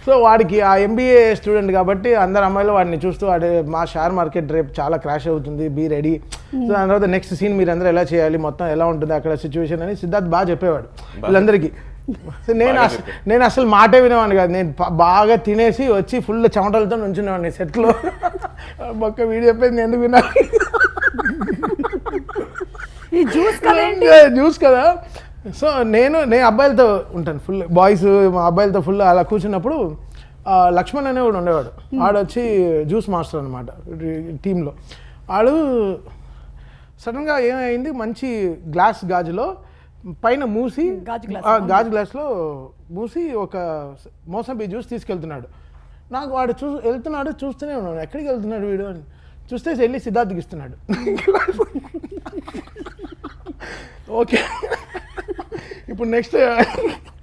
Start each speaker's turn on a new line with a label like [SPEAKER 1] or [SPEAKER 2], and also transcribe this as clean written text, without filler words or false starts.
[SPEAKER 1] So వాడికి ఆ MBA student కాబట్టి అందరు అమ్మాయిలు వాడిని చూస్తూ వాడి మా షేర్ మార్కెట్ రేపు చాలా క్రాష్ అవుతుంది, బీ రెడీ. సో దాని తర్వాత నెక్స్ట్ సీన్ మీరు అందరూ ఎలా చేయాలి, మొత్తం ఎలా ఉంటుంది అక్కడ సిచ్యువేషన్ అని సిద్ధార్థ్ బాగా చెప్పేవాడు వీళ్ళందరికీ. నేను అసలు మాటే వినేవాడిని కాదు. నేను బాగా తినేసి వచ్చి ఫుల్ చెమటలతో నుంచునేవాడిని సెట్లో. ఒక్క వీడియో చెప్పేది ఎందుకు విన్నాను, జ్యూస్ కదా. సో నేను అబ్బాయిలతో ఉంటాను ఫుల్, బాయ్స్ మా అబ్బాయిలతో ఫుల్ అలా కూర్చున్నప్పుడు లక్ష్మణ్ అనే కూడా ఉండేవాడు. ఆడు వచ్చి జ్యూస్ మాస్టర్ అనమాట టీంలో. ఆడు సడన్గా ఏమైంది, మంచి గ్లాస్ గాజులో పైన మూసి గాజు గ్లాస్లో మూసి ఒక మోసంబి జ్యూస్ తీసుకెళ్తున్నాడు. నాకు వాడు వెళ్తున్నాడు, చూస్తూనే ఉన్నాడు ఎక్కడికి వెళ్తున్నాడు వీడు అని. చూస్తే వెళ్ళి సిద్ధార్థ్కి ఇస్తున్నాడు. ఓకే ఇప్పుడు నెక్స్ట్